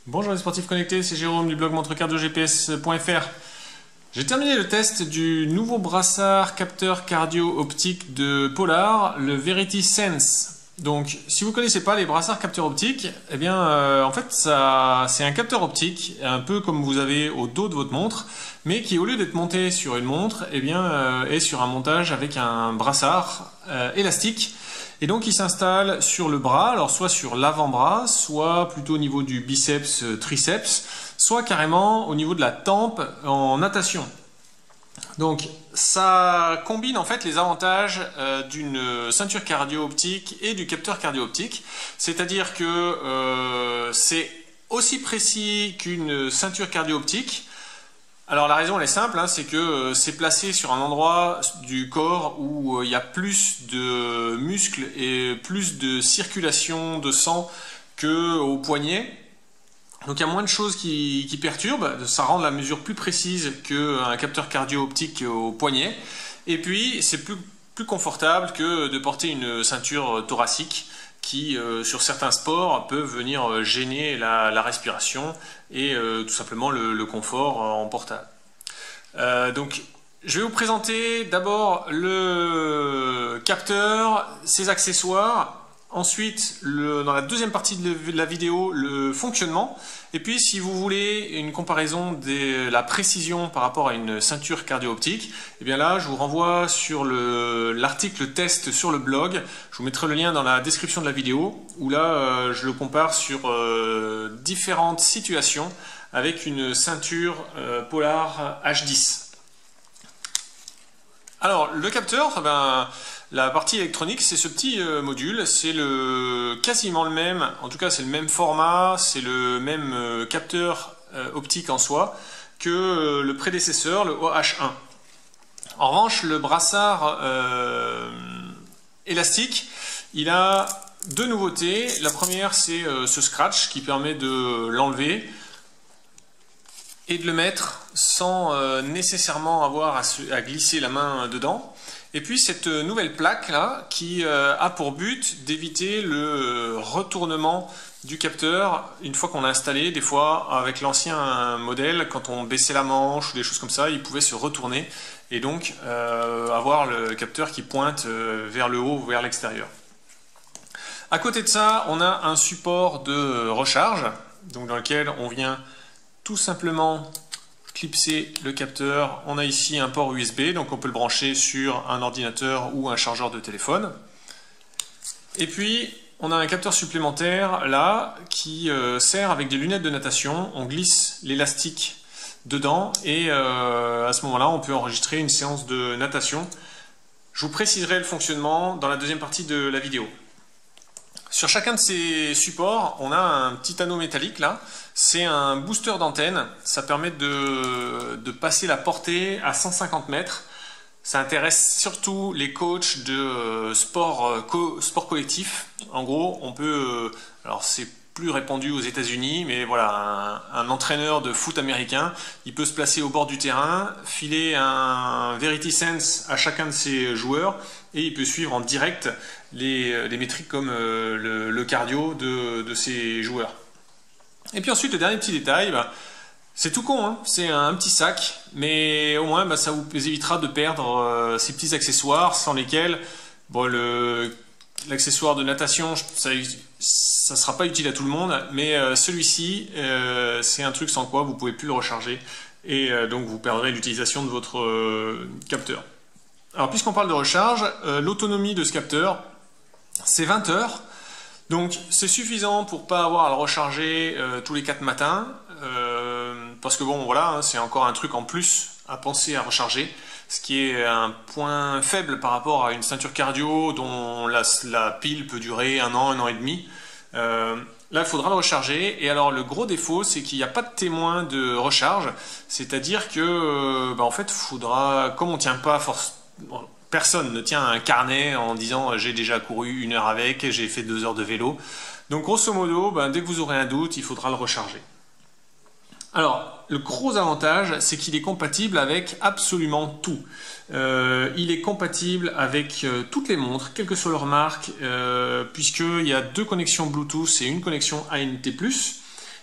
Bonjour les sportifs connectés, c'est Jérôme du blog montrecardiogps.fr. J'ai terminé le test du nouveau brassard capteur cardio optique de Polar, le Verity Sense. Donc, si vous ne connaissez pas les brassards capteurs optiques, eh bien, en fait, c'est un capteur optique, un peu comme vous avez au dos de votre montre, mais qui, au lieu d'être monté sur une montre, eh bien, est sur un montage avec un brassard élastique. Et donc, il s'installe sur le bras, alors soit sur l'avant-bras, soit plutôt au niveau du biceps, triceps, soit carrément au niveau de la tempe en natation. Donc ça combine en fait les avantages d'une ceinture cardio-optique et du capteur cardio-optique, c'est-à-dire que c'est aussi précis qu'une ceinture cardio-optique. Alors la raison elle est simple, hein, c'est que c'est placé sur un endroit du corps où il y a plus de muscles et plus de circulation de sang qu'au poignet. Donc il y a moins de choses qui perturbent, ça rend la mesure plus précise qu'un capteur cardio-optique au poignet. Et puis c'est plus confortable que de porter une ceinture thoracique qui, sur certains sports, peuvent venir gêner la respiration et tout simplement le confort en portable. Donc je vais vous présenter d'abord le capteur, ses accessoires. Ensuite, dans la deuxième partie de la vidéo, le fonctionnement. Et puis, si vous voulez une comparaison de la précision par rapport à une ceinture cardio-optique, eh bien là, je vous renvoie sur l'article test sur le blog. Je vous mettrai le lien dans la description de la vidéo, où là, je le compare sur différentes situations avec une ceinture Polar H10. Alors, le capteur, la partie électronique, c'est ce petit module, c'est quasiment le même, en tout cas c'est le même format, c'est le même capteur optique en soi que le prédécesseur, le OH1. En revanche, le brassard élastique, il a deux nouveautés. La première, c'est ce scratch qui permet de l'enlever et de le mettre sans nécessairement avoir à glisser la main dedans. Et puis cette nouvelle plaque là qui a pour but d'éviter le retournement du capteur une fois qu'on l'a installé. Des fois avec l'ancien modèle, quand on baissait la manche ou des choses comme ça, il pouvait se retourner et donc avoir le capteur qui pointe vers le haut ou vers l'extérieur. À côté de ça, on a un support de recharge, donc dans lequel on vient tout simplement clipser le capteur. On a ici un port USB, donc on peut le brancher sur un ordinateur ou un chargeur de téléphone. Et puis on a un capteur supplémentaire là qui sert avec des lunettes de natation. On glisse l'élastique dedans et à ce moment-là on peut enregistrer une séance de natation. Je vous préciserai le fonctionnement dans la deuxième partie de la vidéo. Sur chacun de ces supports, on a un petit anneau métallique là, c'est un booster d'antenne, ça permet de passer la portée à 150 mètres. Ça intéresse surtout les coachs de sport collectif. En gros, on peut, alors c'est plus répandu aux États-Unis, mais voilà, un entraîneur de foot américain, il peut se placer au bord du terrain, filer un Verity Sense à chacun de ses joueurs et il peut suivre en direct les métriques comme le cardio de ses joueurs. Et puis ensuite, le dernier petit détail, c'est tout con, hein, c'est un petit sac, mais au moins ça vous évitera de perdre ces petits accessoires sans lesquels bon, l'accessoire de natation, ça ne sera pas utile à tout le monde, mais celui-ci, c'est un truc sans quoi vous ne pouvez plus le recharger et donc vous perdrez l'utilisation de votre capteur. Alors puisqu'on parle de recharge, l'autonomie de ce capteur, c'est 20 heures. Donc c'est suffisant pour ne pas avoir à le recharger tous les 4 matins, parce que bon voilà, hein, c'est encore un truc en plus à penser à recharger, ce qui est un point faible par rapport à une ceinture cardio dont la pile peut durer un an et demi. Là il faudra le recharger, et alors le gros défaut c'est qu'il n'y a pas de témoin de recharge, c'est-à-dire que en fait faudra, comme on ne tient pas personne ne tient un carnet en disant j'ai déjà couru 1 heure avec, j'ai fait 2 heures de vélo. Donc grosso modo, dès que vous aurez un doute, il faudra le recharger. Alors, le gros avantage, c'est qu'il est compatible avec absolument tout. Il est compatible avec toutes les montres, quelle que soit leur marque, puisqu'il y a 2 connexions Bluetooth et une connexion ANT+.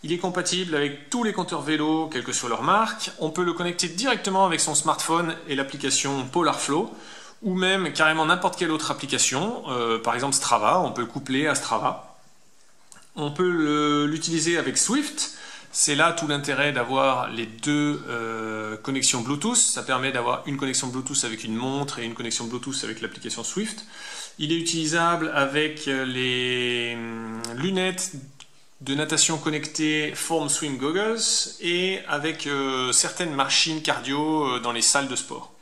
Il est compatible avec tous les compteurs vélo, quelle que soit leur marque. On peut le connecter directement avec son smartphone et l'application PolarFlow, ou même carrément n'importe quelle autre application, par exemple Strava, on peut le coupler à Strava. On peut l'utiliser avec Swift. C'est là tout l'intérêt d'avoir les deux connexions Bluetooth. Ça permet d'avoir une connexion Bluetooth avec une montre et une connexion Bluetooth avec l'application Swift. Il est utilisable avec les lunettes de natation connectées Form Swim Goggles et avec certaines machines cardio dans les salles de sport.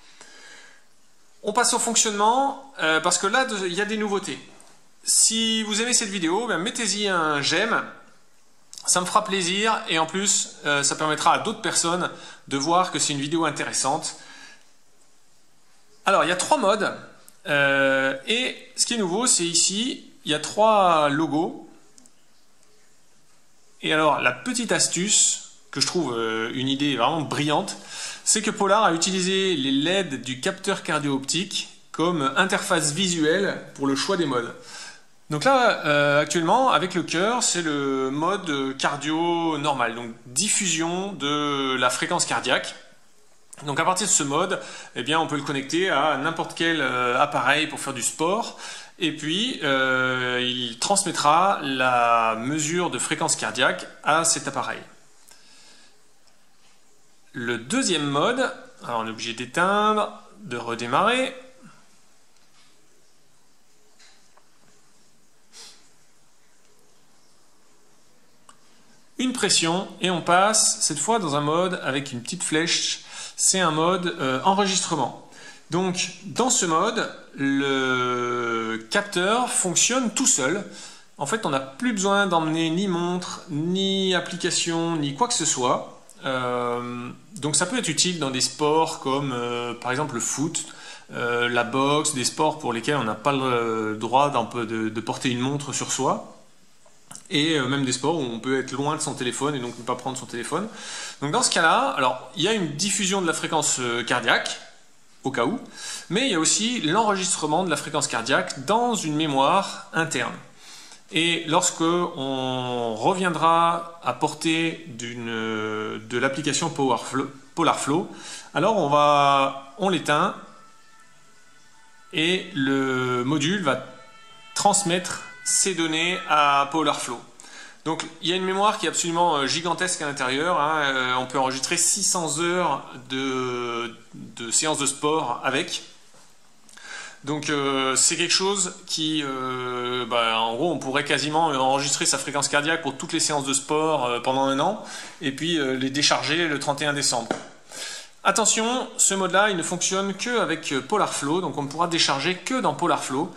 On passe au fonctionnement parce que là, il y a des nouveautés. Si vous aimez cette vidéo, mettez-y un j'aime. Ça me fera plaisir et en plus, ça permettra à d'autres personnes de voir que c'est une vidéo intéressante. Alors, il y a 3 modes. Et ce qui est nouveau, c'est ici, il y a 3 logos. Et alors, la petite astuce, que je trouve une idée vraiment brillante, c'est que Polar a utilisé les LED du capteur cardio-optique comme interface visuelle pour le choix des modes. Donc là, actuellement, avec le cœur, c'est le mode cardio normal, donc diffusion de la fréquence cardiaque. Donc à partir de ce mode, eh bien, on peut le connecter à n'importe quel appareil pour faire du sport. Et puis, il transmettra la mesure de fréquence cardiaque à cet appareil. Le deuxième mode, alors on est obligé d'éteindre, de redémarrer. Une pression et on passe cette fois dans un mode avec une petite flèche, c'est un mode enregistrement. Donc dans ce mode, le capteur fonctionne tout seul. En fait, on n'a plus besoin d'emmener ni montre, ni application, ni quoi que ce soit. Donc ça peut être utile dans des sports comme par exemple le foot, la boxe, des sports pour lesquels on n'a pas le droit de porter une montre sur soi. Et même des sports où on peut être loin de son téléphone et donc ne pas prendre son téléphone. Donc dans ce cas-là, alors il y a une diffusion de la fréquence cardiaque, au cas où, mais il y a aussi l'enregistrement de la fréquence cardiaque dans une mémoire interne. Et lorsque on reviendra à portée de l'application PolarFlow, alors on l'éteint et le module va transmettre ces données à PolarFlow. Donc il y a une mémoire qui est absolument gigantesque à l'intérieur. On peut enregistrer 600 heures de séances de sport avec. Donc c'est quelque chose qui, en gros, on pourrait quasiment enregistrer sa fréquence cardiaque pour toutes les séances de sport pendant 1 an et puis les décharger le 31 décembre. Attention, ce mode-là, il ne fonctionne qu'avec PolarFlow, donc on ne pourra décharger que dans PolarFlow.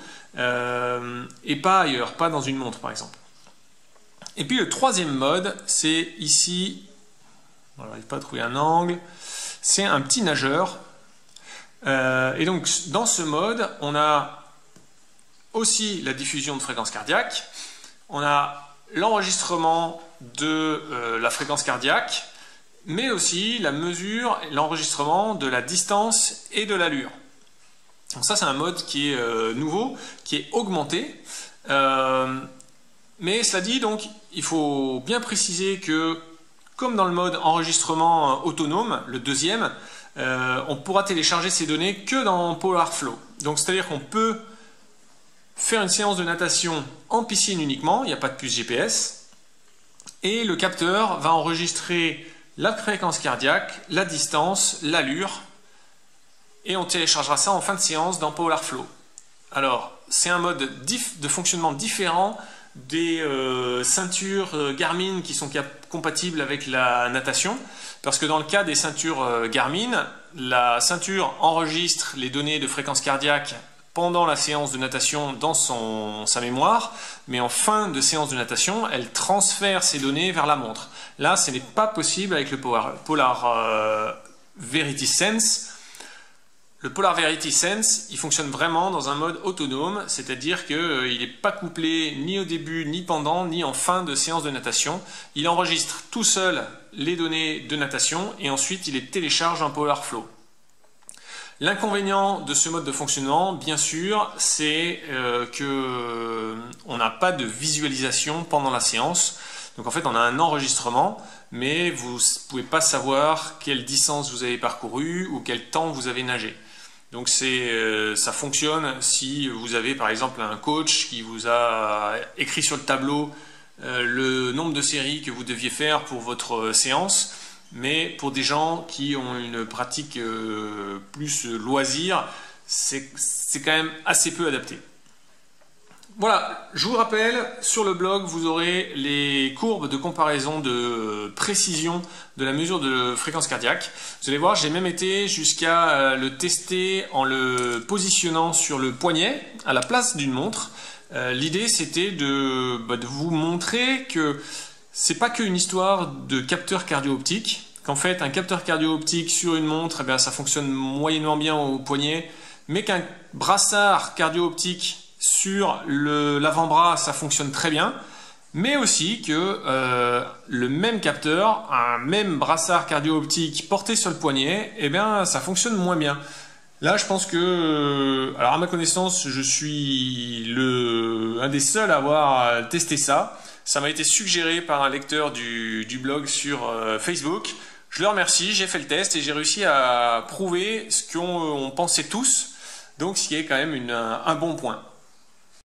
Et pas ailleurs, pas dans une montre par exemple. Et puis le troisième mode, c'est ici, on n'arrive pas à trouver un angle, c'est un petit nageur. Et donc dans ce mode, on a aussi la diffusion de fréquence cardiaque, on a l'enregistrement de la fréquence cardiaque, mais aussi la mesure et l'enregistrement de la distance et de l'allure. Donc ça c'est un mode qui est nouveau, qui est augmenté, mais cela dit, donc il faut bien préciser que comme dans le mode enregistrement autonome, le deuxième, on pourra télécharger ces données que dans PolarFlow. Donc c'est à dire qu'on peut faire une séance de natation en piscine uniquement, il n'y a pas de puce GPS, et le capteur va enregistrer la fréquence cardiaque, la distance, l'allure, et on téléchargera ça en fin de séance dans PolarFlow. Alors, c'est un mode de fonctionnement différent des ceintures Garmin qui sont compatibles avec la natation, parce que dans le cas des ceintures Garmin, la ceinture enregistre les données de fréquence cardiaque pendant la séance de natation dans sa mémoire, mais en fin de séance de natation, elle transfère ces données vers la montre. Là, ce n'est pas possible avec le Polar Verity Sense. Le Polar Verity Sense, il fonctionne vraiment dans un mode autonome, c'est-à-dire qu'il n'est pas couplé ni au début, ni pendant, ni en fin de séance de natation. Il enregistre tout seul les données de natation et ensuite il les télécharge en PolarFlow. L'inconvénient de ce mode de fonctionnement, bien sûr, c'est qu'on n'a pas de visualisation pendant la séance. Donc en fait, on a un enregistrement, mais vous ne pouvez pas savoir quelle distance vous avez parcouru ou quel temps vous avez nagé. Donc ça fonctionne si vous avez par exemple un coach qui vous a écrit sur le tableau le nombre de séries que vous deviez faire pour votre séance, mais pour des gens qui ont une pratique plus loisir, c'est quand même assez peu adapté. Voilà, je vous rappelle, sur le blog, vous aurez les courbes de comparaison de précision de la mesure de fréquence cardiaque. Vous allez voir, j'ai même été jusqu'à le tester en le positionnant sur le poignet à la place d'une montre. L'idée, c'était de vous montrer que c'est pas qu'une histoire de capteur cardio-optique, qu'en fait, un capteur cardio-optique sur une montre, eh bien, ça fonctionne moyennement bien au poignet, mais qu'un brassard cardio-optique sur l'avant-bras, ça fonctionne très bien, mais aussi que le même capteur, un même brassard cardio-optique porté sur le poignet, eh bien, ça fonctionne moins bien. Là, je pense que, alors à ma connaissance, je suis un des seuls à avoir testé ça. Ça m'a été suggéré par un lecteur du blog sur Facebook. Je le remercie, j'ai fait le test et j'ai réussi à prouver ce qu'on pensait tous, donc ce qui est quand même un bon point.